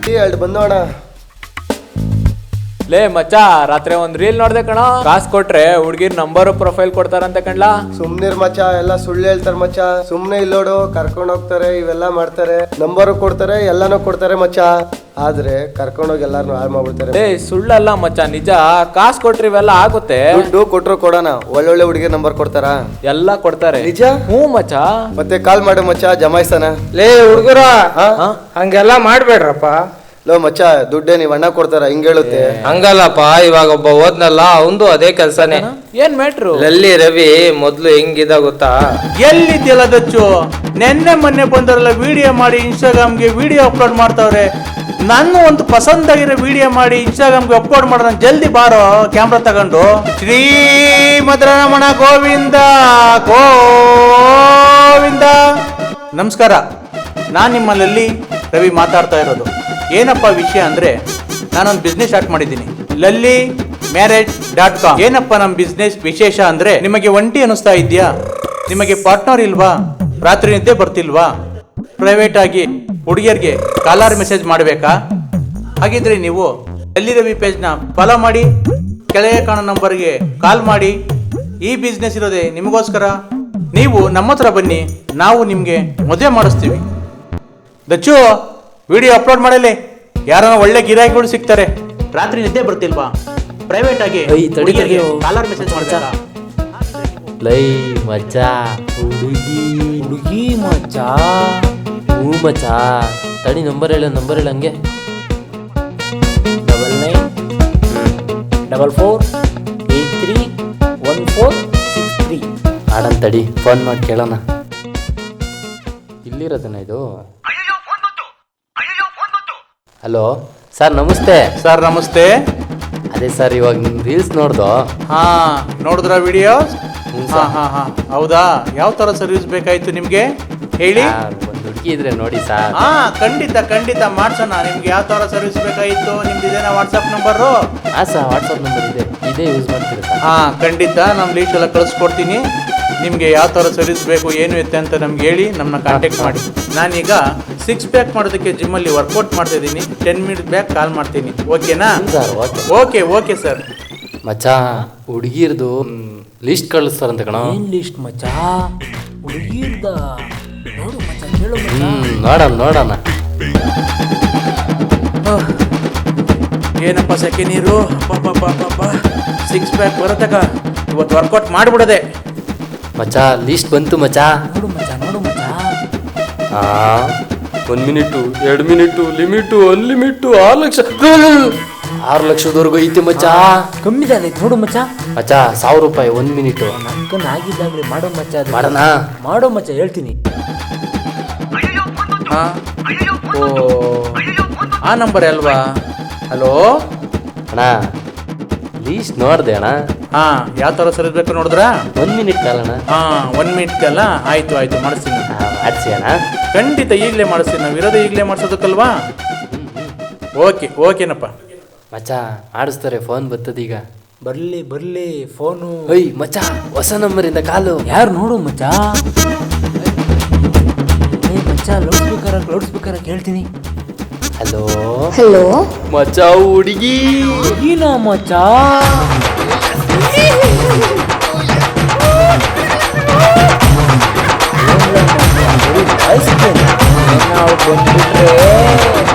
Tea 2 ಬಂದೋಣ. ಲೇ ಮಚ್ಚ, ರಾತ್ರಿ ಒಂದ್ ರೀಲ್ ನೋಡ್ದೆ ಕಣ. ಕಾಸ್ ಕೊಟ್ರೆ ಹುಡ್ಗಿರ್ ನಂಬರ್ ಪ್ರೊಫೈಲ್ ಕೊಡ್ತಾರಂತೆ ಕಣ್ಲಾ. ಸುಮ್ನಿರ್ ಮಚ್ಚ, ಎಲ್ಲ ಸುಳ್ಳು ಹೇಳ್ತಾರ ಮಚ್ಚ. ಸುಮ್ನೆ ಇಲ್ಲೋಡು, ಕರ್ಕೊಂಡ್ ಹೋಗ್ತಾರೆ, ಇವೆಲ್ಲ ಮಾಡ್ತಾರೆ, ನಂಬರು ಕೊಡ್ತಾರೆ, ಎಲ್ಲಾನು ಕೊಡ್ತಾರೆ ಮಚ್ಚ. ಆದ್ರೆ ಕರ್ಕೊಂಡೋಗಿ ಎಲ್ಲಾರು ಹಾಳು ಮಾಡ್ಬಿಡ್ತಾರೆ. ಏ ಸುಳ್ಳಲ್ಲ ಮಚ್ಚ, ನಿಜ. ಕಾಸ್ ಕೊಟ್ರಿ ಇವೆಲ್ಲ ಆಗುತ್ತೆ. ದುಡ್ಡು ಕೊಟ್ರು ಕೊಡೋಣ, ಒಳ್ಳೊಳ್ಳೆ ಹುಡುಗಿ ನಂಬರ್ ಕೊಡ್ತಾರ? ಎಲ್ಲ ಕೊಡ್ತಾರೆ. ನಿಜ? ಹ್ಞೂ ಮಚ್ಚ. ಮತ್ತೆ ಕಾಲ್ ಮಾಡು ಮಚ್ಚ, ಜಮಾಯಿಸ್ತಾನ. ಲೇ ಹುಡುಗರ, ಹಂಗೆಲ್ಲ ಮಾಡ್ಬೇಡ್ರಪ್ಪ. ಲೋ ಮಚ್ಚ, ದುಡ್ಡೇ ನೀವ್ ಅಣ್ಣ ಕೊಡ್ತಾರ, ಹಿಂಗ್ ಹೇಳುತ್ತೆ. ಹಂಗಲ್ಲಪ್ಪ, ಇವಾಗ ಒಬ್ಬ ಹೋದ್ನಲ್ಲ, ಅವಂದು ಅದೇ ಕೆಲ್ಸನೇ. ಏನ್ ಮ್ಯಾಟ್ರು? ಲಲ್ಲಿ ರವಿ ಮೊದ್ಲು ಹೆಂಗಿದ ಗೊತ್ತಾ? ಎಲ್ಲಿದ್ಯಲ್ಲ ದಚ್ಚು, ನೆನ್ನೆ ಮೊನ್ನೆ ಬಂದವರೆಲ್ಲ ವಿಡಿಯೋ ಮಾಡಿ ಇನ್ಸ್ಟಾಗ್ರಾಮ್ಗೆ ವಿಡಿಯೋ ಅಪ್ಲೋಡ್ ಮಾಡ್ತಾವ್ರೆ. ನಾನು ಒಂದು ಪಸಂದಾಗಿರೋ ವಿಡಿಯೋ ಮಾಡಿ ಇನ್ಸ್ಟಾಗ್ರಾಮ್ಗೆ ಅಪ್ಲೋಡ್ ಮಾಡೋಣ, ಜಲ್ದಿ ಬಾರೋ ಕ್ಯಾಮ್ರಾ ತಗೊಂಡು. ಶ್ರೀಮದ್ರಮಣ ಗೋವಿಂದ ಗೋವಿಂದ. ನಮಸ್ಕಾರ, ನಾನು ನಿಮ್ಮಲ್ಲಿ ರವಿ ಮಾತಾಡ್ತಾ ಇರೋದು. ಏನಪ್ಪ ವಿಷಯ ಅಂದರೆ, ನಾನೊಂದು ಬಿಸ್ನೆಸ್ ಸ್ಟಾರ್ಟ್ ಮಾಡಿದ್ದೀನಿ, LalliMarriage.com. ಏನಪ್ಪ ನಮ್ಮ ಬಿಸ್ನೆಸ್ ವಿಶೇಷ ಅಂದರೆ, ನಿಮಗೆ ಒಂಟಿ ಅನ್ನಿಸ್ತಾ ಇದೆಯಾ? ನಿಮಗೆ ಪಾರ್ಟ್ನರ್ ಇಲ್ವಾ? ರಾತ್ರಿ ನಿದ್ದೆ ಬರ್ತಿಲ್ವಾ? ಪ್ರೈವೇಟ್ ಆಗಿ ಹುಡುಗಿಯರಿಗೆ ಕಾಲರ್ ಮೆಸೇಜ್ ಮಾಡಬೇಕಾ? ಹಾಗಿದ್ರೆ ನೀವು ಲಲ್ಲಿ ರವಿ ಪೇಜ್ನ ಫಾಲೋ ಮಾಡಿ, ಕೆಳಗೆ ಕಾಣೋ ನಂಬರ್ಗೆ ಕಾಲ್ ಮಾಡಿ. ಈ ಬಿಸ್ನೆಸ್ ಇರೋದೇ ನಿಮಗೋಸ್ಕರ. ನೀವು ನಮ್ಮ ಹತ್ರ ಬನ್ನಿ, ನಾವು ನಿಮಗೆ ಮದುವೆ ಮಾಡಿಸ್ತೀವಿ. ದಚ್ಚು, ವಿಡಿಯೋ ಅಪ್ಲೋಡ್ ಮಾಡಲಿ, ಯಾರೋ ಒಳ್ಳೆ ಗಿರಾಕಿಗಳು ಸಿಗ್ತಾರೆ. ರಾತ್ರಿ ನಿದ್ದೆ ಬರ್ತಿಲ್ವಾ? ಪ್ರೈವೇಟ್ ಆಗಿ ಹುಡುಗಿಯರಿಗೆ ಕಾಲರ್ ಮೆಸೇಜ್ ಮಾಡ್ಬೇಕಾ? ಲೈ ಮಚ್ಚ, ಹುಡುಗಿ ಮಚ್ಚ. ಹ್ಞೂ ಮಚ್ಚ, ತಡಿ ನಂಬರ್ ಹೇಳ ಹಂಗೆ. 9944831463. ಆಡನ್ ತಡಿ, ಫೋನ್ ಮಾಡಿ ಕೇಳೋಣ. ಇಲ್ಲಿರೋದನ್ನ ಇದು. ಹಲೋ ಸರ್, ನಮಸ್ತೆ. ಸರ್ ನಮಸ್ತೆ. ಅದೇ ಸರ್, ಇವಾಗ ನಿಮ್ಮ ರೀಲ್ಸ್ ನೋಡ್ದೋ. ನೋಡಿದ್ರ ವಿಡಿಯೋಸ್? ಹೌದಾ? ಯಾವ ತರ ಸರ್ವಿಸ್ ಬೇಕಾಯ್ತು ನಿಮ್ಗೆ ಹೇಳಿ. ಒಂದು ಹುಡುಗಿ ಇದ್ರೆ ನೋಡಿ ಸರ್. ಖಂಡಿತ ಮಾಡ್ಸೋಣ. ನಿಮ್ಗೆ ಯಾವ ತರ ಸರ್ವಿಸ್ ಬೇಕಾಗಿತ್ತು? ನಿಮ್ದು ಇದೇನಾ WhatsApp number? Sir, WhatsApp number ಇದೇ ಯೂಸ್ ಮಾಡ್ತೀರಾ ಸರ್? ಖಂಡಿತ, ನಮ್ಮ ಲೀಸ್ಟ್ ಎಲ್ಲ ಕಳಿಸ್ಕೊಡ್ತೀನಿ. ನಿಮಗೆ ಯಾವ ಥರ ಸರ್ವಿಸ್ ಬೇಕು, ಏನು ಇತ್ತೆ ಅಂತ ನಮ್ಗೆ ಹೇಳಿ, ನಮ್ಮನ್ನ ಕಾಂಟ್ಯಾಕ್ಟ್ ಮಾಡಿ. ನಾನೀಗ 6 ಪ್ಯಾಕ್ ಮಾಡೋದಕ್ಕೆ ಜಿಮ್ಮಲ್ಲಿ ವರ್ಕೌಟ್ ಮಾಡ್ತಾ ಇದ್ದೀನಿ. 10 ಮಿನಿಟ್ ಬ್ಯಾಕ್ ಕಾಲ್ ಮಾಡ್ತೀನಿ, ಓಕೆನಾ? Sir okay sir. ಮಚ್ಚ, ಹುಡುಗಿರ್ದು ಲಿಸ್ಟ್ ಕಳಿಸ್ತಾರಂತೆ ಕಣ. ಏನ್ ಲಿಸ್ಟ್ ಮಚ್ಚ? ಹುಡುಗಿರ್ದ? ನೋಡು ಮಚ್ಚ, ಕೇಳು ನೋಡೋಣ. ಏನಪ್ಪ ಸೆಕೆ ನೀರು, 6 ಪ್ಯಾಕ್ ಬರತ್ತಕ ಇವತ್ತು ವರ್ಕೌಟ್ ಮಾಡಿಬಿಡದೆ. ಮಚ್ಚ, ಲಿಸ್ಟ್ ಬಂತು ಮಚ್ಚ. ನೋಡು ಮಚ್ಚ. 1 ಮಿನಿಟು, 2 ಮಿನಿಟು, ಲಿಮಿಟು, ಅನ್ಲಿಮಿಟು, 6 ಲಕ್ಷದವರೆಗೂ ಐತಿ ಮಚ್ಚ. ಕಮ್ಮಿ ಜಾಗ ನೋಡು ಮಚ್ಚ. ಮಚ್ಚ, 1000 ರೂಪಾಯಿ 1 ಮಿನಿಟು. ನನ್ಕನ್ ಆಗಿದ್ದಾಗ್ಲಿ ಮಾಡೋ ಮಚ್ಚ. ಮಾಡೋಣ? ಮಾಡೋ ಮಚ್ಚ, ಹೇಳ್ತೀನಿ. ಆ ನಂಬರ್ ಅಲ್ವಾ? ಹಲೋ ಅಣ್ಣ, ಲೀಸ್ಟ್ ನೋಡ್ದೆ ಅಣ್ಣ. ಯಾವ ಥರ ಸರ್ವಿಸ್ ಬೇಕು ನೋಡಿದ್ರಾ? 1 ಮಿನಿಟ್ ಕಾಲಣ್ಣ. 1 ಮಿನಿಟ್ ಅಲ್ಲ? ಆಯ್ತು ಮಾಡಿಸ್ತೀನಿ. ಮಾಡಿಸಿ ಅಣ್ಣ. ಖಂಡಿತ ಈಗಲೇ ಮಾಡಿಸ್ತೀನಿ. ನಾವು ಇರೋದೇ ಈಗಲೇ ಮಾಡಿಸೋದಕ್ಕಲ್ವಾ? ಓಕೆನಪ್ಪ. ಮಚ್ಚ, ಮಾಡಿಸ್ತಾರೆ, ಫೋನ್ ಬರ್ತದೀಗ. ಬರ್ಲಿ ಫೋನು. ಮಚ್ಚ, ಹೊಸ ನಂಬರಿಂದ ಕಾಲು. ಯಾರು ನೋಡು ಮಚ್ಚ. ಮಚ್ಚ, ಲೌಡ್ ಸ್ಪೀಕರ್ ಹೇಳ್ತೀನಿ. ಹಲೋ ಹಲೋ ಮಚ್ಚ, ಹುಡುಗಿ ಹುಡುಗಿನ ಮಚ್ಚ.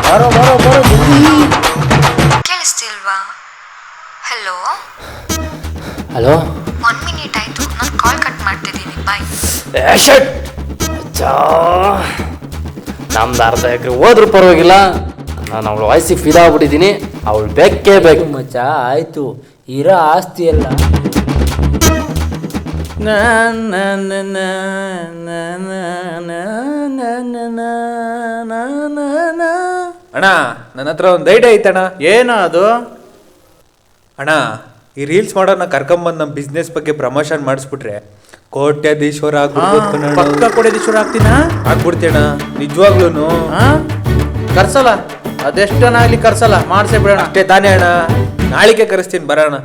ಬರೋ ಕೇಳಿಸ್ತಿಲ್ವಾ? Hello hello. 1 ಮಿನಿಟ್ ಆಯ್ತು, ನಾನು ಕಾಲ್ ಕಟ್ ಮಾಡ್ತಿದ್ದೀನಿ, ಬಾಯ್. ಮಚ್ಚ, ನಮ್ದು ಅರ್ಧ ಎಕರೆ ಹೋದ್ರೂ ಪರವಾಗಿಲ್ಲ, ನಾನು ಅವಳ ವಯಸ್ಸಿಗೆ ಫಿದಾ ಆಗ್ಬಿಟ್ಟಿದ್ದೀನಿ. ಅವಳು ಬೇಕೇ ಬೇಕು ಮಚ್ಚ. ಆಯ್ತು, ಇರೋ ಆಸ್ತಿ ಎಲ್ಲ ಅಣ್ಣ, ನನ್ನ ಹತ್ರ ಒಂದು ಐಡಿಯಾ ಐತಣ್ಣ. ಏನೋ ಅದು? ಅಣ್ಣ, ಈ ರೀಲ್ಸ್ ಮಾಡೋಣ ಕರ್ಕೊಂಬಂದು ನಮ್ಮ ಬಿಸ್ನೆಸ್ ಬಗ್ಗೆ ಪ್ರಮೋಷನ್ ಮಾಡಿಸ್ಬಿಟ್ರೆ ಕೋಟ್ಯಾಧೀಶ್ವರ ಪಕ್ಕ ಕೋಟ್ಯಾಧೀಶ್ವರ ಆಗ್ಬಿಡ್ತೇಣ. ನಿಜವಾಗ್ಲೂ ಕರ್ಸಲ್ಲ, ಅದೆಷ್ಟನಾಗ್ಲಿ ಕರ್ಸಲ್ಲ, ಮಾಡ್ಸೇ ಬಿಡೋಣ. ಅಷ್ಟೇ ತಾನೇ ಅಣ್ಣ? ನಾಳಿಕೆ ಕರೆಸ್ತೀನಿ, ಬರೋಣ.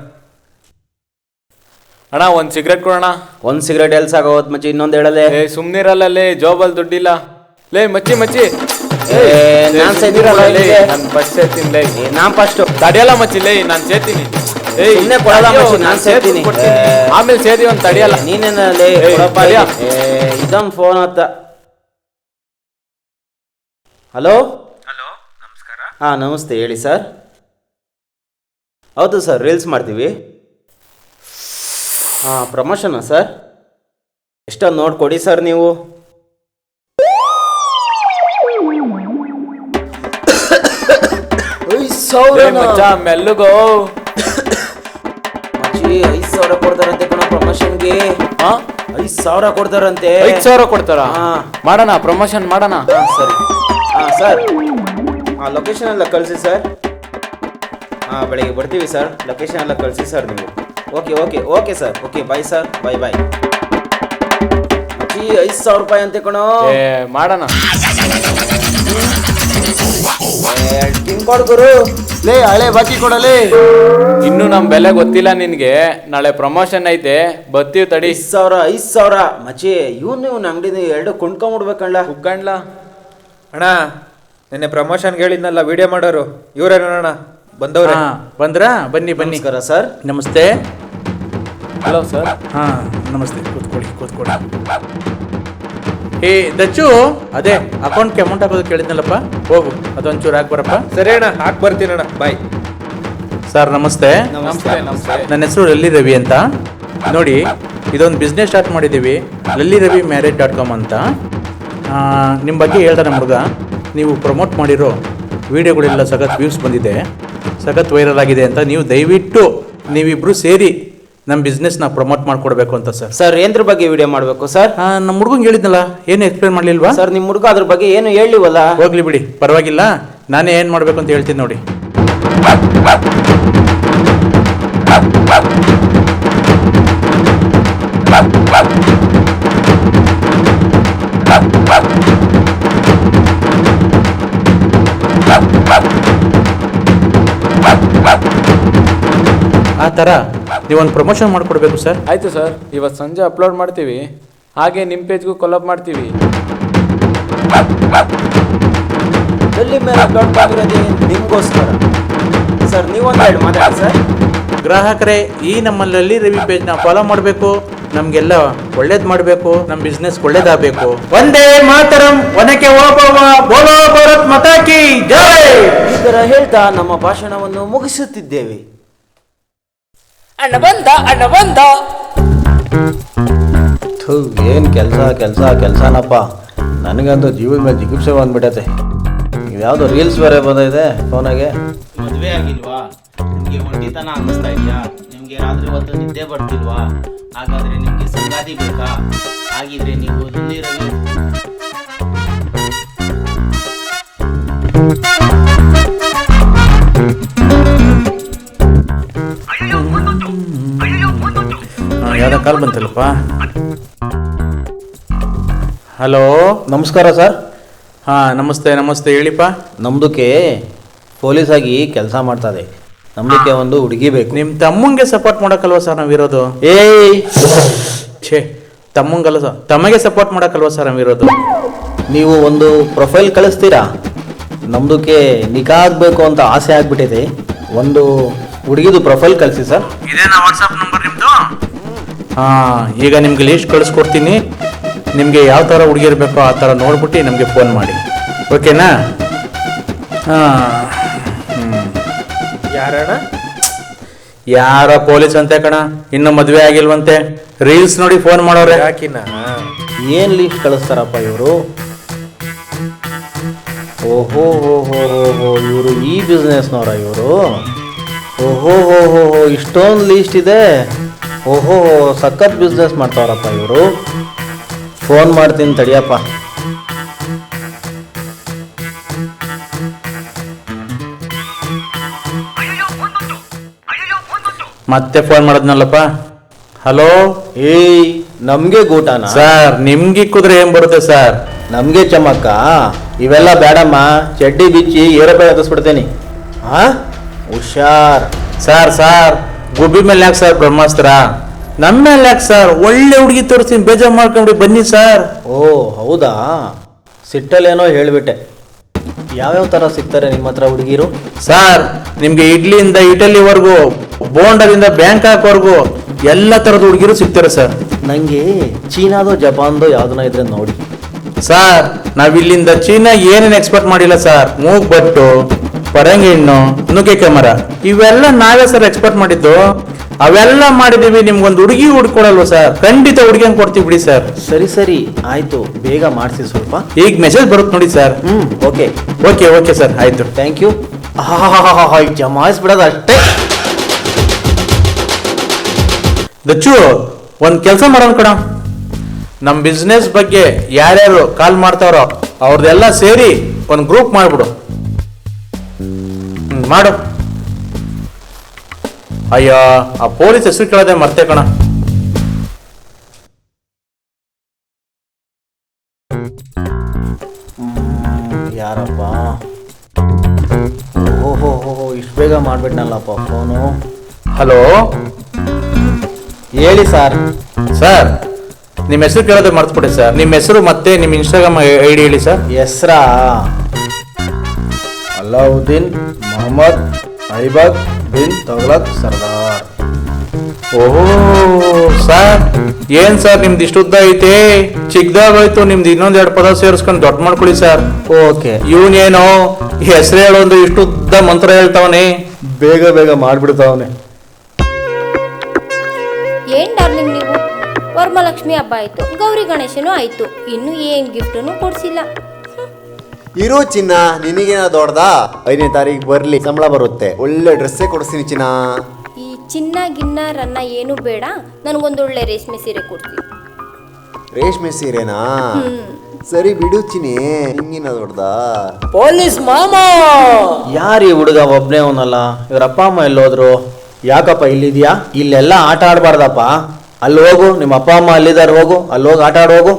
ಅಣ್ಣ, 1 ಸಿಗರೇಟ್ ಕೊಡೋಣ. 1 ಸಿಗರೇಟ್ ಎಲ್ಲಿ ಸಾಕಾಗೋತ್ ಮಚ್ಚಿ, ಇನ್ನೊಂದು ಹೇಳಲೆ. ಸುಮ್ನಿರಲ್ಲೇ, ಜೋಬಲ್ ದುಡ್ಡಿಲ್ಲ. ಲೇ ಮಚ್ಚಿ ನಾನ್ ಸೇದಿರಲ್ಲ ಇಲ್ಲಿಗೆ. ನಾನು ಫಸ್ಟ್ ಸೇರ್ತೀನಿ ನಾನ್ ಫಸ್ಟ್ ತಡಿಯಲ್ಲ ಮಚ್ಚಿಲ್ಲ ನಾನು ಸೇರ್ತೀನಿ ಸುಮ್ನೆ ಕೊಡಲ್ಲ ಮಚ್ಚಿ, ನಾನ್ ಸೇರ್ತೀನಿ. ಆಮೇಲೆ ಸೇದಿ ಒಂದು ತಡಿಯಲ್ಲ ನೀನೇನಲ್ಲಿ ಇದೊಂದು ಫೋನ್ ಹತ್ತ. ಹಲೋ ಹಲೋ ನಮಸ್ಕಾರ. ಹಾಂ ನಮಸ್ತೆ, ಹೇಳಿ ಸರ್. ಹೌದು ಸರ್, ರೀಲ್ಸ್ ಮಾಡ್ತೀವಿ. ಹಾಂ, ಪ್ರಮೋಷನಾ ಸರ್? ಎಷ್ಟೊಂದು ನೋಡ್ಕೊಡಿ ಸರ್ ನೀವು. ಮಚ್ಚ ಮೆಲ್ಲುಗೋ ಮಚ್ಚಿ 5,000 ಕೊಡ್ತಾರಂತೆ ಕಣ ಪ್ರಮೋಷನ್ಗೆ. 5,000 ಕೊಡ್ತಾರಂತೆ. 5,000 ಕೊಡ್ತಾರ? ಹಾಂ ಮಾಡೋಣ, ಪ್ರಮೋಷನ್ ಮಾಡೋಣ. ಸರಿ. ಹಾಂ ಸರ್, ಹಾಂ ಲೊಕೇಶನ್ ಎಲ್ಲ ಕಳಿಸಿ ಸರ್. ಹಾಂ ಬೆಳಗ್ಗೆ ಬರ್ತೀವಿ ಸರ್, ಲೊಕೇಶನ್ ಎಲ್ಲ ಕಳಿಸಿ ಸರ್ ನೀವು. Okay okay okay sir, okay bye sir, bye bye. ಮಚ್ಚಿ 5,000 ರೂಪಾಯಿ ಅಂತೆ ಕಣೋ. ಮಾಡೋಣ. ತಿನ್ಕೊಡ್ ಗುರು. ಲೇ ಹಳೆ ಬಾಕಿ ಕೊಡಲೇ. ಇನ್ನು ನಮ್ ಬೆಲೆ ಗೊತ್ತಿಲ್ಲ ನಿನ್ಗೆ, ನಾಳೆ ಪ್ರಮೋಷನ್ ಐತೆ, ಬರ್ತೀವಿ ತಡಿ. 5,000 ಮಚ್ಚಿ. ಇವ್ನ ಅಂಗಡಿ ಎರಡು ಕೊಂಡ್ಕೊಂಬಿಡ್ಬೇಕಣ್ಣ. ಉಗ್ಗಣ್ಲ ಅಣ್ಣ ನಿನ್ನೆ ಪ್ರಮೋಷನ್ಗೆ ಹೇಳಿದ್ನಲ್ಲ ವಿಡಿಯೋ ಮಾಡೋರು ಇವ್ರೇನಣ್ಣ ಬಂದವ್ರೆ. ಹಾ ಬಂದ್ರಾ? ಬನ್ನಿ ಬನ್ನಿ. ನಮಸ್ಕಾರ ಸರ್. ನಮಸ್ತೆ. Hello sir. ಹಾ ನಮಸ್ತೆ, ಕೂತ್ಕೊಳ್ಳಿ ಕೂತ್ಕೊಳ್ಳಿ. ಏ ದಚ್ಚು, ಅದೇ ಅಕೌಂಟ್ಗೆ ಅಮೌಂಟ್ ಹಾಕೋದು ಕೇಳಿದ್ನಲ್ಲಪ್ಪ, ಹೋಗು ಅದೊಂಚೂರು ಹಾಕಿ ಬರಪ್ಪ. ಸರಿ ಅಣ್ಣ ಹಾಕ್ ಬರ್ತೀನಣ್ಣ, ಬಾಯ್. ಸರ್ ನಮಸ್ತೆ. ನಮಸ್ತೆ ನಮಸ್ತೆ. ನನ್ನ ಹೆಸರು ಲಲ್ಲಿ ರವಿ ಅಂತ. ನೋಡಿ, ಇದೊಂದು ಬಿಸ್ನೆಸ್ ಸ್ಟಾರ್ಟ್ ಮಾಡಿದ್ದೀವಿ, lalliravimarriage.com ಅಂತ. ನಿಮ್ಮ ಬಗ್ಗೆ ಹೇಳ್ದ ನಮ್ಮ ಹುಡುಗ, ನೀವು ಪ್ರಮೋಟ್ ಮಾಡಿರೋ ವಿಡಿಯೋಗಳೆಲ್ಲ ಸಖತ್ ವ್ಯೂಸ್ ಬಂದಿದೆ, ಸಖತ್ ವೈರಲ್ ಆಗಿದೆ ಅಂತ. ನೀವು ದಯವಿಟ್ಟು ನೀವಿಬ್ಬರು ಸೇರಿ ನಮ್ಮ ಬಿಸ್ನೆಸ್ನ ಪ್ರಮೋಟ್ ಮಾಡಿಕೊಡ್ಬೇಕು ಅಂತ ಸರ್. ಸರ್ ಏನ್ರ ಬಗ್ಗೆ ವಿಡಿಯೋ ಮಾಡಬೇಕು ಸರ್? ನಮ್ಮ ಹುಡುಗಂಗೆ ಹೇಳಿದ್ನಲ್ಲ, ಏನು ಎಕ್ಸ್ಪ್ಲೇನ್ ಮಾಡಲಿಲ್ವಾ ಸರ್? ನಿಮ್ಮ ಹುಡುಗ ಅದ್ರ ಬಗ್ಗೆ ಏನು ಹೇಳಿವಲ್ಲ. ಹೋಗ್ಲಿ ಬಿಡಿ, ಪರವಾಗಿಲ್ಲ, ನಾನೇ ಏನು ಮಾಡಬೇಕು ಅಂತ ಹೇಳ್ತೀನಿ ನೋಡಿ. ಆ ಥರ ನೀವೊಂದು ಪ್ರಮೋಷನ್ ಮಾಡಿಕೊಡ್ಬೇಕು ಸರ್. ಆಯ್ತು ಸರ್, ಇವತ್ತು ಸಂಜೆ ಅಪ್ಲೋಡ್ ಮಾಡ್ತೀವಿ, ಹಾಗೆ ನಿಮ್ಮ ಪೇಜ್ಗೂ ಕೊಲಾಬ್ ಮಾಡ್ತೀವಿ. ಡೆಲ್ಲಿ ಮೇಲೆ ಅಪ್ಲೋಡ್ ಮಾಡಿರೋದೇ ನಿಮಗೋಸ್ಕರ ಸರ್. ನೀವೊಂದು ಎರಡು ಮಾತಾಡಿ ಸರ್. ಗ್ರಾಹಕರೇ, ಈ ನಮ್ಮ ಲಲ್ಲಿ ರವಿ ಪೇಜ್ನ ಫಾಲೋ ಮಾಡಬೇಕು, ನಮಗೆಲ್ಲ ಒಳ್ಳೇದು ಮಾಡಬೇಕು, ನಮ್ಮ ಬಿಸ್ನೆಸ್ ಒಳ್ಳೇದಾಗಬೇಕು. ಒಂದೇ ಮಾತರಂ, ಒನಕೆ ಓಬವ್ವ, ಬೋಲೋ ಭಾರತ್ ಮಾತಾ ಕಿ ಜೈ. ಈ ಥರ ಹೇಳ್ತಾ ನಮ್ಮ ಭಾಷಣವನ್ನು ಮುಗಿಸುತ್ತಿದ್ದೇವೆ. ಅಣ್ಣ ಬಂದ, ಅಣ್ಣ ಬಂದ. ಏನು ಕೆಲಸನಪ್ಪ. ನನಗಂತೂ ಜೀವದ ಮೇಲೆ ಜಿಗುಪ್ಸೆ ಬಂದ್ಬಿಟ್ಟೈತೆ. ಇದ್ಯಾವುದೋ ರೀಲ್ಸ್ ಬೇರೆ ಬಂದಿದೆ ಫೋನಾಗೆ. ಮದುವೆ ಆಗಿಲ್ವಾ? ನಿಮಗೆ ಒಂಟಿತನ ಅನ್ನಿಸ್ತಾ ಇದೆಯಾ? ನಿಮಗೆ ರಾತ್ರಿ ಹೊತ್ತು ನಿದ್ದೆ ಬರ್ತಿಲ್ವಾ? ಹಾಗಾದ್ರೆ ನಿಮಗೆ ಸಂಗಾತಿ ಬೇಕಾ? ಹಾಗಿದ್ರೆ ನೀವು ಲಲ್ಲಿ ರವಿ ಯಾವುದೋ ಕಾಲ್ ಬಂತಲ್ಲಪ್ಪ. ಹಲೋ ನಮಸ್ಕಾರ ಸರ್. ಹಾಂ ನಮಸ್ತೆ ನಮಸ್ತೆ, ಹೇಳಿಪ್ಪ. ನಮ್ದಕ್ಕೆ ಪೊಲೀಸಾಗಿ ಕೆಲಸ ಮಾಡ್ತದೆ. ನಮ್ದಕ್ಕೆ ಒಂದು ಹುಡುಗಿ ಬೇಕು. ನಿಮ್ಮ ತಮ್ಮಂಗೆ ಸಪೋರ್ಟ್ ಮಾಡೋಕ್ಕಲ್ವ ಸರ್ ನಾವಿರೋದು? ಏಯ್ ಛೇ, ತಮ್ಮಂಗಲ್ಲ ಸರ್, ತಮಗೆ ಸಪೋರ್ಟ್ ಮಾಡೋಕ್ಕಲ್ವ ಸರ್ ನಾವಿರೋದು? ನೀವು ಒಂದು ಪ್ರೊಫೈಲ್ ಕಳಿಸ್ತೀರಾ? ನಮ್ದಕ್ಕೆ ನಿಗಾ ಆಗಬೇಕು ಅಂತ ಆಸೆ ಆಗ್ಬಿಟ್ಟಿದೆ. ಒಂದು ಹುಡುಗಿದು ಪ್ರೊಫೈಲ್ ಕಳಿಸಿ ಸರ್. ಇದೇನಾ ವಾಟ್ಸಪ್ ನಂಬರ್ ನಿಮ್ಮದು? ಹಾಂ, ಈಗ ನಿಮ್ಗೆ ಲೀಸ್ಟ್ ಕಳಿಸ್ಕೊಡ್ತೀನಿ. ನಿಮಗೆ ಯಾವ ಥರ ಹುಡುಗಿರ್ ಬೇಕೋ ಆ ಥರ ನೋಡ್ಬಿಟ್ಟು ನಮಗೆ ಫೋನ್ ಮಾಡಿ, ಓಕೆನಾ? ಹಾಂ. ಯಾರಣ್ಣ? ಯಾರ ಪೊಲೀಸ್ ಅಂತೆ ಕಣ, ಇನ್ನೂ ಮದುವೆ ಆಗಿಲ್ವಂತೆ. ರೀಲ್ಸ್ ನೋಡಿ ಫೋನ್ ಮಾಡೋರೆ. ಯಾಕಿನ? ಏನು ಲೀಸ್ಟ್ ಕಳಿಸ್ತಾರಪ್ಪ ಇವರು? ಓಹೋ ಹೋ ಹೋ ಹೋ ಹೋ, ಇವರು ಈ ಬಿಸ್ನೆಸ್ನವರ ಇವರು? ಓಹೋ ಹೋ ಹೋ ಹೋ, ಇಷ್ಟೊಂದು ಲೀಸ್ಟ್ ಇದೆ. ಓಹೋ ಹೋ, ಸಖತ್ ಬಿಸ್ನೆಸ್ ಮಾಡ್ತಾವ್ರಪ್ಪ ಇವರು. ಫೋನ್ ಮಾಡ್ತೀನಿ ತಡಿಯಪ್ಪ. ಮತ್ತೆ ಫೋನ್ ಮಾಡೋದ್ನಲ್ಲಪ್ಪ. ಹಲೋ. ಏಯ್, ನಮಗೆ ಗೂಟನ ಸರ್? ನಿಮ್ಗೆ ಕುದ್ರೆ ಏನ್ ಬರುತ್ತೆ ಸರ್? ನಮಗೆ ಚಮಕ್ಕ ಇವೆಲ್ಲ ಬೇಡಮ್ಮ. ಚಡ್ಡಿ ಬಿಚ್ಚಿ ಏರೋಪ್ಲೇನ್ ಹತ್ತಿಸ್ಬಿಡ್ತೇನೆ. ಹಾ, ಹುಷಾರ್. ಸರ್ ಗುಬ್ಬಿ ಮೇಲೆ ಯಾಕೆ ಸರ್ ಬ್ರಹ್ಮಾಸ್ತ್ರ? ನಮ್ಮ ಮೇಲೆ ಯಾಕೆ ಸರ್? ಒಳ್ಳೆ ಹುಡುಗಿ ತೋರಿಸ್ತೀನಿ, ಬೇಜಾರು ಮಾಡ್ಕೊಂಡು ಬನ್ನಿ ಸರ್. ಓ ಹೌದಾ, ಸಿಟ್ಟಲ್ಲೇನೋ ಹೇಳಿಬಿಟ್ಟೆ. ಯಾವ್ಯಾವ ಥರ ಸಿಗ್ತಾರೆ ನಿಮ್ಮ ಹತ್ರ ಹುಡುಗಿರು? ಸರ್ ನಿಮ್ಗೆ ಇಡ್ಲಿಯಿಂದ ಇಟಲಿವರೆಗೂ, ಬೋಂಡದಿಂದ ಬ್ಯಾಂಕಾಕ್ವರೆಗೂ ಎಲ್ಲ ಥರದ ಹುಡುಗಿರು ಸಿಗ್ತಾರೆ ಸರ್. ನನಗೆ ಚೀನಾದೋ ಜಪಾನ್ದೋ ಯಾವ್ದನ್ನ ಇದ್ರೆ ನೋಡಿ. ಸರ್ ನಾವಿಲ್ಲಿಂದ ಚೀನಾ ಏನೇನು ಎಕ್ಸ್ಪೋರ್ಟ್ ಮಾಡಿಲ್ಲ ಸರ್. ಮೂಗ್ಬಟ್ಟು, ಪರಂಗಿ ಹಣ್ಣು, ನುಗ್ಗೆಕಾಯಿ ಮರ ಇವೆಲ್ಲ ನಾವೇ ಸರ್ ಎಕ್ಸ್ಪೋರ್ಟ್ ಮಾಡಿದ್ದು. ಅವೆಲ್ಲ ಮಾಡಿದೀವಿ. ನಿಮ್ಗೊಂದು ಹುಡುಗಿ ಹುಡ್ಕೊಡಲ್ವ ಸರ್? ಖಂಡಿತ ಹುಡುಗಿಯಂಗ್ ಕೊಡ್ತೀವಿ ಬಿಡಿ ಸರ್. ಸರಿ ಆಯ್ತು, ಬೇಗ ಮಾಡಿಸಿ ಸ್ವಲ್ಪ. ಈಗ ಮೆಸೇಜ್ ಬರುತ್ತೆ ನೋಡಿ sir. Okay okay okay sir, ಆಯ್ತು. Thank you. ಜಮಾಯಿಸ್ಬಿಡೋದು ಅಷ್ಟೇ. ದಚ್ಚು ಒಂದು ಕೆಲಸ ಮಾಡೋಣ ಕಣ. ನಮ್ಮ ಬಿಸ್ನೆಸ್ ಬಗ್ಗೆ ಯಾರ್ಯಾರು ಕಾಲ್ ಮಾಡ್ತಾರೋ ಅವ್ರದ್ದೆಲ್ಲ ಸೇರಿ ಒಂದು ಗ್ರೂಪ್ ಮಾಡಿಬಿಡು. ಮಾಡು. ಅಯ್ಯೋ, ಆ ಪೊಲೀಸ್ ಹೆಸರು ಕೇಳೋದೆ ಮರ್ತೆ ಕಣ. ಯಾರಪ್ಪ? ಓಹೋ ಇಷ್ಟು ಬೇಗ ಮಾಡ್ಬಿಟ್ನಲ್ಲಪ್ಪ ಫೋನು. ಹಲೋ, ಹೇಳಿ ಸರ್. ಸರ್ ನಿಮ್ಮ ಹೆಸರು ಕೇಳೋದೆ ಮರ್ತ್ಬಿಡಿ ಸರ್. ನಿಮ್ಮ ಹೆಸರು ಮತ್ತೆ ನಿಮ್ಮ ಇನ್ಸ್ಟಾಗ್ರಾಮ್ ಐಡಿ ಹೇಳಿ ಸರ್. ಹೆಸ್ರಾ? ಅಲಾವುದ್ದೀನ್ ಮೊಹಮ್ಮದ್ ಐಬಕ್ ಬಿನ್ ತಗ್ಲಕ್ ಸರ್ದಾರ್. ಓಹೋ ಸರ್, ಏನ್ ಸರ್ ನಿಮ್ದು ಇಷ್ಟುದ್ದ ಐತೆ? ಚಿಕ್ಕದಾಗೋಯ್ತು. ನಿಮ್ದು ಇನ್ನೊಂದೆರಡು ಪದ ಸೇರಿಸ್ಕೊಂಡು ದೊಡ್ಡ ಮಾಡ್ಕೊಳ್ಳಿ ಸರ್. ಓಕೆ. ಇವನೇನೋ ಹೆಸರು ಹೇಳೋದು ಇಷ್ಟುದ್ದ ಮಂತ್ರ ಹೇಳ್ತಾವನೆ. ಬೇಗ ಮಾಡ್ಬಿಡ್ತಾವನೆ. ಏನ್ ಡಾರ್ಲಿಂಗ್ ನೀವು? ವರಮಹಾಲಕ್ಷ್ಮಿ ಹಬ್ಬ ಆಯ್ತು, ಗೌರಿ ಗಣೇಶನೂ ಆಯ್ತು, ಇನ್ನು ಏನ್ ಗಿಫ್ಟನ್ನು ಕೊಡ್ಸಿಲ್ಲ. ಇರೋ ಚಿನ್ನ, ನಿನಗೇನ ದೊಡ್ಡದ? 5ನೇ ತಾರೀಕು ಬರ್ಲಿ, ಸಂಬಳ ಬರುತ್ತೆ, ಒಳ್ಳೆ ಡ್ರೆಸ್ಸೇ ಕೊಡಿಸ್ತೀನಿ ಚಿನ್ನ. ಈ ಚಿನ್ನ ಗಿನ್ನ ರನ್ನ ಏನು ಬೇಡ, ನನಗೊಂದೊಳ್ಳೆ ರೇಷ್ಮೆ ಸೀರೆ ಕೊಡ್ತೀನಿ. ರೇಷ್ಮೆ ಸೀರೆನಾ? ಸರಿ ಬಿಡು ಚಿನಿ, ನಿಂಗಿನ ದೊಡ್ಡದ? ಪೊಲೀಸ್ ಮಾಮ. ಯಾರು ಈ ಹುಡುಗ? ಒಬ್ನೇ ಅವನಲ್ಲ. ಇವ್ರ ಅಪ್ಪ ಅಮ್ಮ ಎಲ್ಲೋದ್ರು? ಯಾಕಪ್ಪ ಇಲ್ಲಿದ್ಯಾ? ಇಲ್ಲೆಲ್ಲ ಆಟ ಆಡ್ಬಾರ್ದಪ್ಪ. ಅಲ್ಲಿ ಹೋಗು, ನಿಮ್ಮ ಅಪ್ಪ ಅಮ್ಮ ಅಲ್ಲಿದ್ದಾರೆ, ಹೋಗು ಅಲ್ಲಿ ಹೋಗಿ ಆಟ ಆಡ್ ಹೋಗು.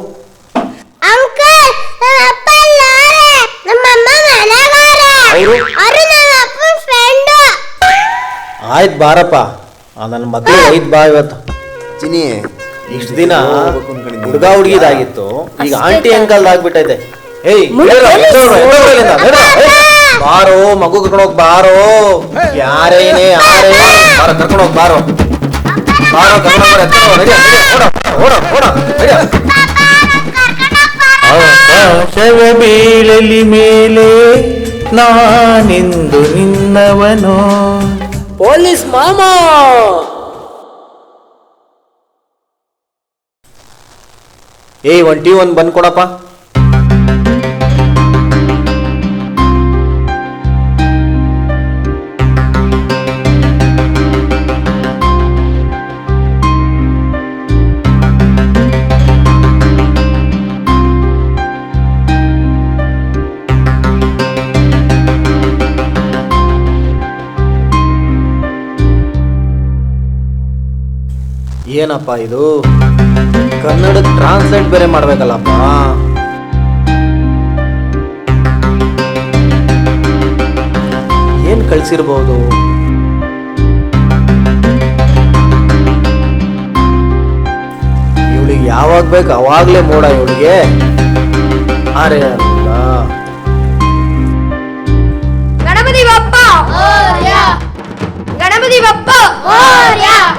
ಆಯ್ತು ಬಾರಪ್ಪ, ನನ್ನ ಮಕ್ಕಳು ಐತ್ ಬಾ ಇವತ್ತು. ಚಿನಿ, ಇಷ್ಟು ದಿನ ಹುಡುಗ ಹುಡುಗಿದಾಗಿತ್ತು, ಈಗ ಆಂಟಿ ಅಂಕಲ್ ಆಗ್ಬಿಟ್ಟೈತೆ. ಏಯ್ ಬಾರೋ, ಮಗು ಕರ್ಕೊಂಡೋಗ್ ಬಾರೋ. ಯಾರೇನೇ ಬಾರ, ಕರ್ಕೊಂಡೋಗ್ ಬಾರೋ. ಆಕಾಶವ ಬೀಳಲಿ ಮೇಲೆ ನಾನೆಂದು ನಿನ್ನವನು. ಪೊಲೀಸ್ ಮಾಮ. ಏಯ್ ಒಂದು ಟೀ ಒಂದು ಬಂದ್ ಕೊಡಪ್ಪ. ಏನಪ್ಪ ಇದು? ಕನ್ನಡಕ್ಕೆ ಟ್ರಾನ್ಸ್ಲೇಟ್ ಬೇರೆ ಮಾಡ್ಬೇಕಲ್ಲಪ್ಪ. ಏನ್ ಕಳ್ಸಿರ್ಬೋದು? ಇವಳಿಗೆ ಯಾವಾಗ ಬೇಕು ಅವಾಗ್ಲೇ ಮೂಡ ಇವಳಿಗೆ. ಅರೆ ಅಲ್ಲ, ಗಣಪತಿ ಬಪ್ಪ, ಗಣಪತಿ ಬಪ್ಪ,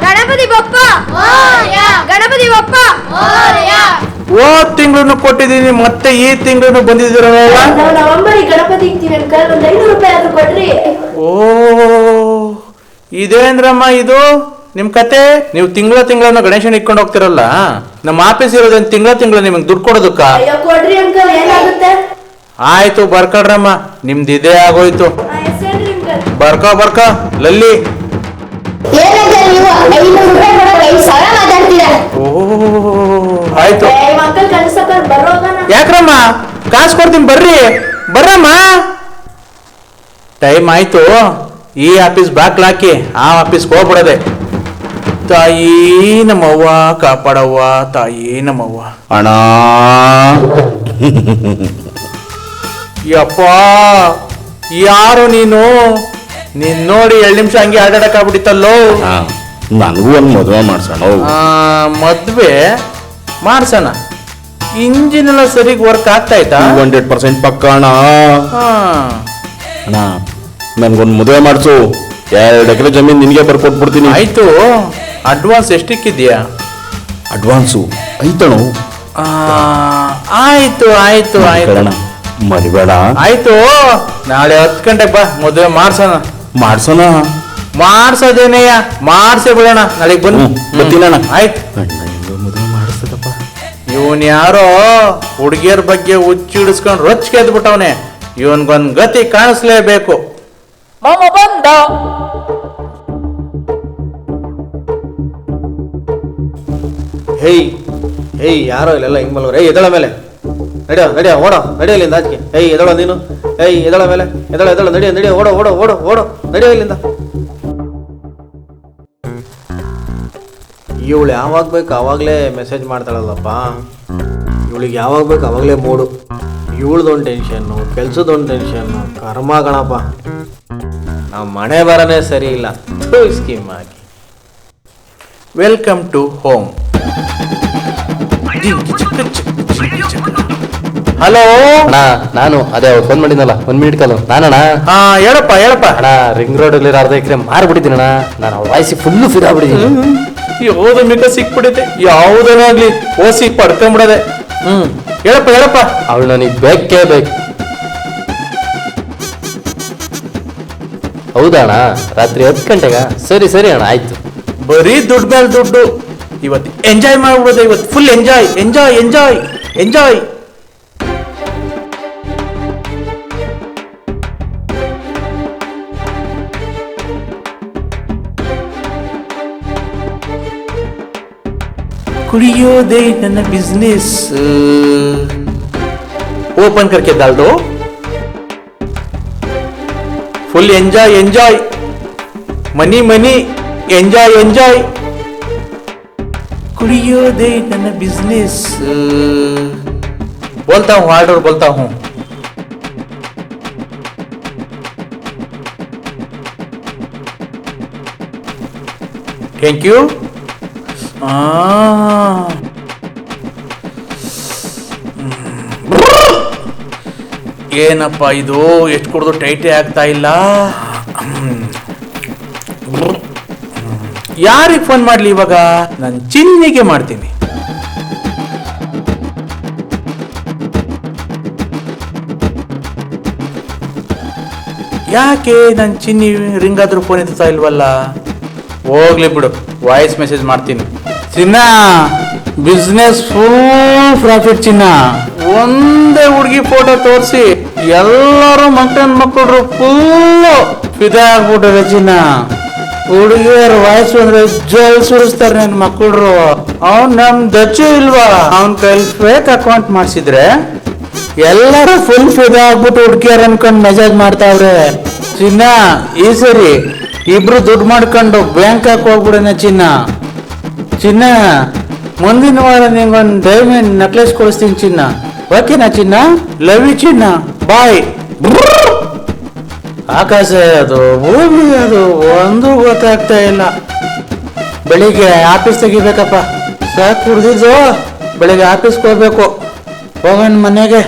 ಗಣಪತಿ ಬಪ್ಪ, ಗಣಪತಿ ಬಪ್ಪ. ಹೋದ್ ತಿಂಗಳು ಕೊಟ್ಟಿದ್ದೀನಿ, ಮತ್ತೆ ಈ ತಿಂಗಳು ಬಂದಿದ್ದೀರಲ್ಲ. ಓ, ಇದೇನ್ರಮ್ಮ ಇದು ನಿಮ್ ಕತೆ? ನೀವು ತಿಂಗಳ ಗಣೇಶನ ಇಟ್ಕೊಂಡು ಹೋಗ್ತಿರಲ್ಲ, ನಮ್ಮ ಆಫೀಸ್ ಇರೋದೇನು ತಿಂಗಳ ನಿಮಗೆ ದುಡ್ಡು ಕೊಡೋದಕ್ಕ? ಆಯ್ತು ಬರ್ಕೊಡ್ರಮ್ಮ, ನಿಮ್ದು ಇದೇ ಆಗೋಯ್ತು. ಬರ್ಕೋ ಲಲ್ಲಿ. ಆಯ್ತು. ಯಾಕ್ರಮ್ಮ ಕಾಸು ಕೊಡ್ತೀನಿ, ಬರ್ರಮ್ಮ. ಟೈಮ್ ಆಯ್ತು. ಈ ಆಫೀಸ್ ಬಾಕ್ಲಾಕಿ ಆ ಆಫೀಸ್ಗೆ ಹೋಗ್ಬಿಡದೆ. ತಾಯಿ ನಮ್ಮವ್ವ ಕಾಪಾಡವ್ವ, ತಾಯಿ ನಮ್ಮವ್ವ. ಅಣ್ಣ ಯಪ್ಪ, ಯಾರು ನೀನು? ನೀನ್ ನೋಡಿ 2 ನಿಮಿಷ ಹಂಗೆ ಆಟಾಡಕ್ಕಾಗ್ಬಿಟ್ಟಿತ್ತಲ್ಲೋ. ನನಗೂ ಒಂದು ಮದುವೆ ಮಾಡ್ಸೋಣ. ಮದ್ವೆ ಮಾಡ್ಸೋಣ. ಇಂಜಿನ್ ಎಲ್ಲ ಸರಿಗ್ ವರ್ಕ್ ಆಗ್ತಾ ಆಯ್ತಾ? 200% ಪಕ್ಕ ಅಣ್ಣ. ಹಾ. ಅಣ್ಣ ನನ್ಗೊಂದು ಮದುವೆ ಮಾಡಿಸು, 2 ಎಕರೆ ಜಮೀನು ನಿನಗೆ ಬರ್ಕೊಟ್ಬಿಡ್ತೀನಿ. ಆಯ್ತು, ಅಡ್ವಾನ್ಸ್ ಎಷ್ಟಿಕ್ಕಿದ್ಯಾ? ಅಡ್ವಾನ್ಸು ಐತಣ. ಆಯ್ತು ಆಯ್ತು ಆಯ್ತು ಅಣ್ಣ ಮರಿಬೇಡ. ಆಯ್ತು, ನಾಳೆ 10 ಗಂಟೆಗೆ ಬಾ, ಮದುವೆ ಮಾಡ್ಸೋಣ. ಮಾಡ್ಸೋದೇನಯ್ಯ, ಮಾಡ್ಸೇ ಬಿಡೋಣ. ನಾಳೆಗೆ ಬಂದು ಬರ್ತೀನಣ್ಣ. ಆಯ್ತು. ಅಣ್ಣ ಹೆಂಗೋ ಮದುವೆ ಮಾಡಿಸ್ತದಪ್ಪ. ಇವನ್ ಯಾರೋ ಹುಡುಗಿಯರ ಬಗ್ಗೆ ಹುಚ್ಚಿಡಿಸ್ಕೊಂಡು ರೊಚ್ಚಿಗೆ ಎದ್ಬಿಟ್ಟವನೆ. ಇವನ್ಗೊಂದ್ ಗತಿ ಕಾಣಿಸ್ಲೇಬೇಕು. ಮಾಮ ಬಂದ. ಹೇಯ್ ಹೇಯ್, ಯಾರೋ ಇಲ್ಲೆಲ್ಲ ಹಿಂಗ್ ಮಲ್ಗೋರು. ಏಯ್ ಎದಳ ಮೇಲೆ, ನಡಿಯೋ ಓಡೋ, ನಡಿಯೋ ಇಲ್ಲಿಂದ ಆಚೆಗೆ. ಏಯ್ ಎದಳ ನೀನು, ಏಯ್ ಎದಳ ಮೇಲೆ, ಎದಳ ನಡಿಯೋ ಓಡೋ ಓಡೋ ಓಡೋ ಓಡೋ, ನಡಿಯೋ ಇಲ್ಲಿಂದ. ಇವಳು ಯಾವಾಗ ಬೇಕು ಆವಾಗಲೇ ಮೆಸೇಜ್ ಮಾಡ್ತಾಳಲ್ಲಪ್ಪ. ಇವಳಿಗೆ ಯಾವಾಗ ಬೇಕು ಆವಾಗಲೇ ಮೂಡು. ಇವಳ್ದೊಂದು ಟೆನ್ಷನ್ನು, ಕೆಲ್ಸದೊಂದು ಟೆನ್ಷನ್ನು, ಕರ್ಮ ಗಣಪ. ನಾವು ಮನೆ ಬರನೇ ಸರಿ ಇಲ್ಲ. ಸ್ಕೀಮ್ ಹಾಕಿ. Welcome to home. ಹಲೋ ಅಣ್ಣ ನಾನು ಅದೇ ಅವ್ರು ಫೋನ್ ಮಾಡಿದ್ನಲ್ಲ 1 ಮಿನಿಟ್ ಕಾಲು ನಾನಣ್ಣ. ಹಾ ಹೇಳಪ್ಪ ಹೇಳಪ್ಪ. ಅಣ್ಣ ರಿಂಗ್ ರೋಡಲ್ಲಿ 1/2 ಎಕರೆ ಮಾರ್ಬಿಟ್ಟಿದ್ದೀನಿ ಅಣ್ಣ. ನಾನು ಅವ್ರ ವಾಯ್ಸಿ ಫುಲ್ಲು ಫಿದಾಗ್ಬಿಟ್ಟಿದ್ದೀನಿ. ಯಾವ್ದು ಮಿಕ ಸಿಕ್ಬಿಡೈತೆ, ಯಾವುದನೋ ಆಗ್ಲಿ ಓಸಿ ಪಡ್ಕೊಂಬಿಡದೆ. ಹೇಳಪ್ಪ. ಅವಳು ನನಗೆ ಬೇಕೇ ಬೇಕು. ಹೌದಾ ಅಣ್ಣ? ರಾತ್ರಿ 10 ಗಂಟೆಗ? ಸರಿ ಅಣ್ಣ ಆಯ್ತು. ಬರೀ ದುಡ್ಡು ಮೇಲೆ ದುಡ್ಡು. ಇವತ್ತು ಎಂಜಾಯ್ ಮಾಡ್ಬಿಡೋದು. ಇವತ್ತು full enjoy enjoy enjoy enjoy. ಕುಡಿಯೋದೇ ನನ್ನ ಬಿಸ್ನೆಸ್. ಓಪನ್ करके डाल दो. Full enjoy enjoy, money money, enjoy enjoy. ಕುಡಿಯೋದೇ ನನ್ನ ಬಿಸ್ನೆಸ್. बोलता हूँ ऑर्डर बोलता हूँ. Thank you. ಏನಪ್ಪ ಇದು, ಎಷ್ಟು ಕುಡಿದು ಟೈಟೇ ಆಗ್ತಾ ಇಲ್ಲ. ಯಾರಿಗೆ ಫೋನ್ ಮಾಡ್ಲಿ ಇವಾಗ? ನಾನು ಚಿನ್ನಿಗೆ ಮಾಡ್ತೀನಿ. ಯಾಕೆ ನನ್ನ ಚಿನ್ನಿ ರಿಂಗ್ ಆದ್ರೂ ಫೋನ್ ಎತ್ತಾ ಇಲ್ವಲ್ಲ? ಹೋಗ್ಲಿ ಬಿಡು, ವಾಯ್ಸ್ ಮೆಸೇಜ್ ಮಾಡ್ತೀನಿ. ಚಿನ್ನ, ಬಿಸ್ನೆಸ್ ಫುಲ್ ಪ್ರಾಫಿಟ್ ಚಿನ್ನ. ಒಂದೇ ಹುಡುಗಿ ಫೋಟೋ ತೋರಿಸಿ ಎಲ್ಲರೂ ಮಕ್ಕಳು ಫುಲ್ಲು ಫಿದಾ ಆಗ್ಬಿಟ್ರೆ ಚಿನ್ನ. ಹುಡುಗಿಯರು ವಾಯ್ಸ್ ಅಂದ್ರೆ ಜಲ್ ಸುರಿಸ್ತಾರೆ ನನ್ನ ಮಕ್ಕಳು. ಅವ್ನು ನಮ್ ದಚ್ಚು ಇಲ್ವಾ? ಅವನ ಕೈಲಿ ಫೇಕ್ ಅಕೌಂಟ್ ಮಾಡಿಸಿದ್ರೆ ಎಲ್ಲರೂ ಫುಲ್ ಫಿದಾ ಆಗ್ಬಿಟ್ಟು ಹುಡುಗಿಯರ್ ಅನ್ಕೊಂಡು ಮೆಸೇಜ್ ಮಾಡ್ತಾವ್ರೆ. ಚಿನ್ನ, ಈ ಸರಿ ಇಬ್ರು ದುಡ್ಡು ಮಾಡ್ಕೊಂಡು ಬ್ಯಾಂಕ್ ಹೋಗ್ಬಿಡೋಣ ಚಿನ್ನ. ಚಿನ್ನ, ಮುಂದಿನ ವಾರ ನಿಂಗೊಂದು ಡೈಮಂಡ್ ನೆಕ್ಲೆಸ್ ಕೊಡಿಸ್ತೀನಿ ಚಿನ್ನ. ಓಕೆನಾ ಚಿನ್ನ? ಲವ್ ಯು ಚಿನ್ನ, ಬಾಯ್. ಆಕಾಶ ಅದು, ಭೂಮಿ ಅದು, ಒಂದು ಗೊತ್ತಾಗ್ತಾ ಇಲ್ಲ. ಬೆಳಿಗ್ಗೆ ಆಫೀಸ್ ತೆಗಿಬೇಕಪ್ಪ. ಸಾಕು ಕುಡ್ದಿದ್ದು, ಬೆಳಿಗ್ಗೆ ಆಫೀಸ್ಗೆ ಹೋಗ್ಬೇಕು. ಹೋಗೋಣ ಮನೆಗೆ.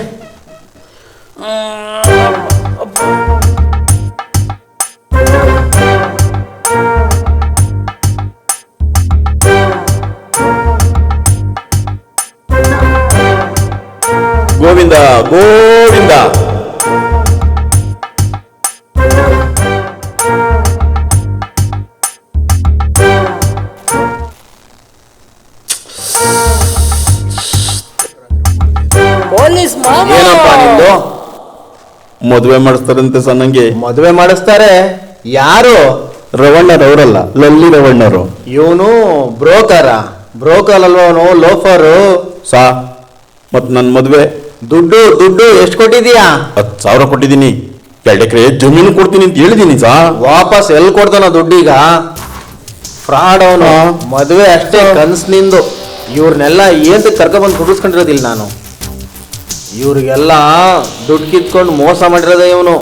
ಗೋವಿಂದ ಗೋವಿಂದ. ಪೊಲೀಸ್ ಮಾಮ. ಏನಪ್ಪ ನಿಂದು? ಮದುವೆ ಮಾಡಿಸ್ತಾರಂತೆ ಸಣ್ಣಂಗೆ. ಮದುವೆ ಮಾಡಿಸ್ತಾರೆ? ಯಾರು? ರವಣ್ಣರವರಲ್ಲ, ಲಲ್ಲಿ ರವಣ್ಣರು. ಇವನು ಬ್ರೋಕರ್ ಅಲ್ವಾ? ಅವನು ಲೋಫರು. ಮತ್ ನನ್ನ ಮದುವೆ ದುಡ್ಡು ಎಷ್ಟು ಕೊಟ್ಟಿದೀಯಾ? 10,000 ಕೊಟ್ಟಿದ್ದೀನಿ. 2 ಎಕರೆ ಜಮೀನು ಕೊಡ್ತೀನಿ ಅಂತ ಹೇಳಿದೀನಿ ವಾಪಸ್ ಎಲ್ಲಿ ಕೊಡ್ತಾನ ದುಡ್ಡೀಗ? ಫ್ರಾಡ್ ಅವನು. ಮದುವೆ ಅಷ್ಟೇ ಕನ್ಸ್ ನಿಂದು. ಇವ್ರನ್ನೆಲ್ಲ ಏನ್ ಕರ್ಕೊಂಡ್ಬಂದು ಕುಡಿಸ್ಕೊಂಡಿರೋದಿಲ್ಲ ನಾನು. ಇವ್ರಿಗೆಲ್ಲ ದುಡ್ಡು ಕಿತ್ಕೊಂಡು ಮೋಸ ಮಾಡಿರೋದೇ ಇವನು.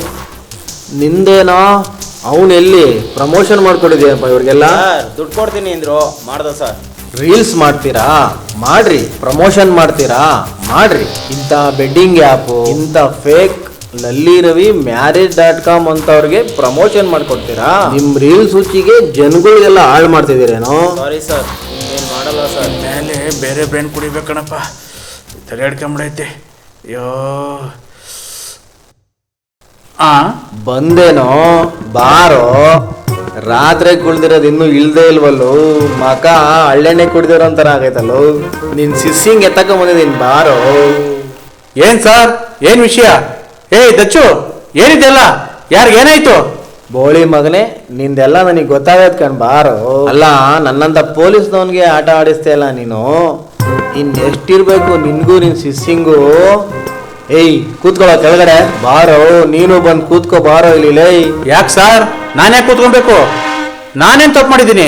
ನಿಂದೇನೋ? ಅವನು ಎಲ್ಲಿ ಪ್ರಮೋಷನ್ ಮಾಡ್ಕೊಂಡಿದ್ದೀಯಪ್ಪ ಇವ್ರಿಗೆಲ್ಲ? ದುಡ್ಡು ಕೊಡ್ತೀನಿ ಅಂದ್ರು ಮಾಡ್ದ ಸರ್. ರೀಲ್ಸ್ ಮಾಡ್ತೀರಾ ಮಾಡ್ರಿ, ಪ್ರಮೋಷನ್ ಮಾಡ್ತೀರಾ ಮಾಡ್ರಿ. ಇಂಥ ಬೆಡ್ಡಿಂಗ್ ಆ್ಯಪು, ಇಂಥ ಫೇಕ್ ಲಲ್ಲಿ ರವಿ ಮ್ಯಾರೇಜ್.com ಅಂತವ್ರಿಗೆ ಪ್ರಮೋಷನ್ ಮಾಡ್ಕೊಡ್ತೀರಾ? ನಿಮ್ ರೀಲ್ಸ್ ಹುಚ್ಚಿಗೆ ಜನಗಳಿಗೆಲ್ಲ ಹಾಳು ಮಾಡ್ತಿದ್ದೀರೇನೋ? ಸಾರಿ ಸರ್, ಏನು ಮಾಡಲ್ಲ ಸರ್. ಮೇಲೆ ಬೇರೆ ಬ್ರ್ಯಾಂಡ್ ಕುಡಿಬೇಕಣಪ್ಪ, ತಲೆ ಹಿಡ್ಕೊಂಬಿಡೈತೆ. ಅಯ್ಯೋ ಬಂದೇನೋ ಬಾರೋ, ರಾತ್ರಿ ಕುಳ್ದಿರೋದು ಇನ್ನೂ ಇಳ್ದೇ ಇಲ್ವಲ್ಲೋ, ಮಕ ಹಳ್ಳೆಣ್ಣೆ ಕುಡ್ದಿರೋ ಅಂತಾರ ಆಗೈತಲ್ಲೋ. ನಿನ್ ಸಿಸ್ಸಿಂಗ್ ಎತ್ತಕ ಬಂದಿದ್ದೀನಿ ಬಾರೋ. ಏನ್ ಸರ್, ಏನ್ ವಿಷಯ? ಏಯ್ ದಚ್ಚು, ಏನಿದೆಲ್ಲ? ಯಾರಿಗೇನಾಯ್ತು? ಬೋಳಿ ಮಗನೇ, ನಿಂದೆಲ್ಲ ನನಗೆ ಗೊತ್ತಾಗದ್ ಕಣ್ ಬಾರೋ. ಅಲ್ಲ, ನನ್ನಂತ ಪೊಲೀಸ್ನವನ್ಗೆ ಆಟ ಆಡಿಸ್ತೇಲ್ಲ ನೀನು. ಇನ್ನೆಷ್ಟಿರ್ಬೇಕು ನಿನ್ಗೂ ನಿನ್ ಸಿಸ್ಸಿಂಗು? ಏಯ್ ಕೂತ್ಕೊಳ್ಳೋ ಕೆಳಗಡೆ ಬಾರೋ, ನೀನು ಬಂದು ಕೂತ್ಕೋ ಬಾರೋ ಇಲ್ಲಿ. ಯಾಕೆ ಸರ್, ನಾನೇ ಕೂತ್ಕೊಬೇಕು? ನಾನೇನ್ ತಪ್ಪು ಮಾಡಿದ್ದೀನಿ?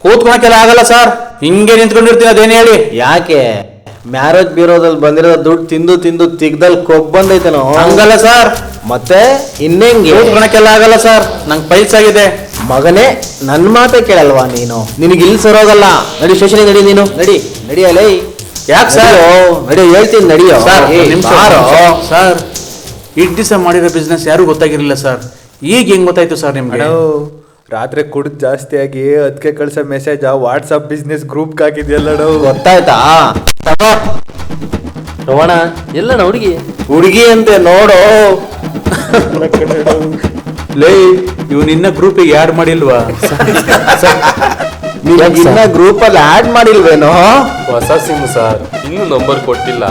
ಕೂತ್ಕೊಳಕ್ಕೆಲ್ಲ ಆಗಲ್ಲ ಸರ್, ಹಿಂಗೆ ನಿಂತ್ಕೊಂಡಿರ್ತೀನಿ. ಅದೇನು ಹೇಳಿ? ಯಾಕೆ ಮ್ಯಾರೇಜ್ ಬ್ಯೂರೋದಲ್ಲಿ ಬಂದಿರೋ ದುಡ್ಡು ತಿಂದು ತಿಂದು ತಿಗ್ದಲ್ಲಿ ಕೊಬ್ಬು ಬಂದೈತೇನೋ? ಹಂಗಲ್ಲ ಸರ್. ಮತ್ತೆ ಇನ್ನೆಂಗೆ? ಕೂತ್ಕೊಳಕ್ಕೆಲ್ಲ ಆಗಲ್ಲ ಸರ್, ನಂಗೆ ಪೈಲ್ಸ್ ಆಗಿದೆ. ಮಗನೇ, ನನ್ನ ಮಾತೇ ಕೇಳಲ್ವಾ ನೀನು? ನಿನಗೆ ಇಲ್ಲಿ ಸರೋಗಲ್ಲ. ನಡಿ ಸ್ಟೇಷನ್ಗೆ ನಡಿ, ನೀನು ನಡಿ ನಡಿಯಲೇ. ಯಾಕೆ ಸರ್? ನಡಿ ಹೇಳ್ತೀನಿ, ನಡಿಯೋ. ಸರ್, ಇಷ್ಟು ದಿವಸ ಮಾಡಿರೋ ಬಿಸ್ನೆಸ್ ಯಾರು ಗೊತ್ತಾಗಿರಲಿಲ್ಲ ಸರ್, ಈಗ ಹೆಂಗ್ ಗೊತ್ತಾಯ್ತು ಸರ್ ನಿಮ್ಗೆ? ರಾತ್ರಿ ಕುಡಿದು ಜಾಸ್ತಿ ಆಗಿ ಅದಕ್ಕೆ ಕಳ್ಸೋ ಮೆಸೇಜ್ ವಾಟ್ಸಪ್ ಬಿಸ್ನೆಸ್ ಗ್ರೂಪ್ಗೆ ಹಾಕಿದ್ಯಲ್ಲ. ಗೊತ್ತಾಯ್ತಾ? ರವಣ ಎಲ್ಲನ ಹುಡುಗಿ? ಹುಡುಗಿ ಅಂತೆ ನೋಡೋ. ಲೇ, ಇವ್ ನಿನ್ನ ಗ್ರೂಪಿಗೆ ಯಾಡ್ ಮಾಡಿಲ್ವಾ? ಇನ್ನ ಗ್ರೂಪ್ ಅಲ್ಲಿ ಆಡ್ ಮಾಡಿಲ್ವೇನೋ? ಹೊಸ ಸಿಮ್ ಸರ್, ಇನ್ನೂ ನಂಬರ್ ಕೊಟ್ಟಿಲ್ಲ.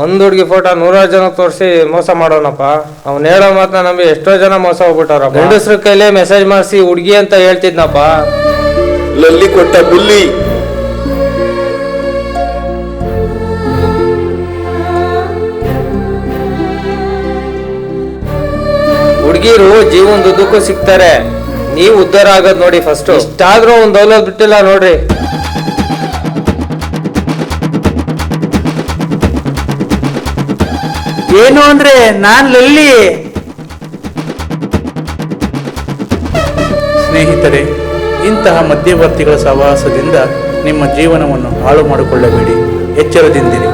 ಒಂದ್ ಹುಡುಗಿ ಫೋಟೋ 100 ಜನ ತೋರಿಸಿ ಮೋಸ ಮಾಡೋನಪ್ಪ. ಅವ್ನು ಹೇಳೋ ಮಾತನ್ನ ನಂಬಿ ಎಷ್ಟೋ ಜನ ಮೋಸ ಹೋಗ್ಬಿಟ್ಟಾರಪ್ಪ. ಗಂಡಸ್ರ ಕೈಲೇ ಮೆಸೇಜ್ ಮಾಡಿಸಿ ಹುಡುಗಿ ಅಂತ ಹೇಳ್ತಿದ್ನಪ್ಪ. ಲಲ್ಲಿ ಕೊಟ್ಟ ಬುಲ್ಲಿ. ಹುಡುಗಿರು ಜೀವನದುದ್ದಕ್ಕೂ ಸಿಗ್ತಾರೆ, ನೀವು ಉದ್ಧಾರ ಆಗೋದ್ ನೋಡಿ ಫಸ್ಟ್. ಇಷ್ಟಾದ್ರೂ ಒಂದ್ ದೌಲತ್ ಬಿಟ್ಟಿಲ್ಲ ನೋಡ್ರಿ. ಏನು ಅಂದ್ರೆ ನಾನ್ ಲಲ್ಲಿ. ಸ್ನೇಹಿತರೆ, ಇಂತಹ ಮಧ್ಯವರ್ತಿಗಳ ಸಹವಾಸದಿಂದ ನಿಮ್ಮ ಜೀವನವನ್ನು ಹಾಳು ಮಾಡಿಕೊಳ್ಳಬೇಡಿ, ಎಚ್ಚರದಿಂದಿರಿ.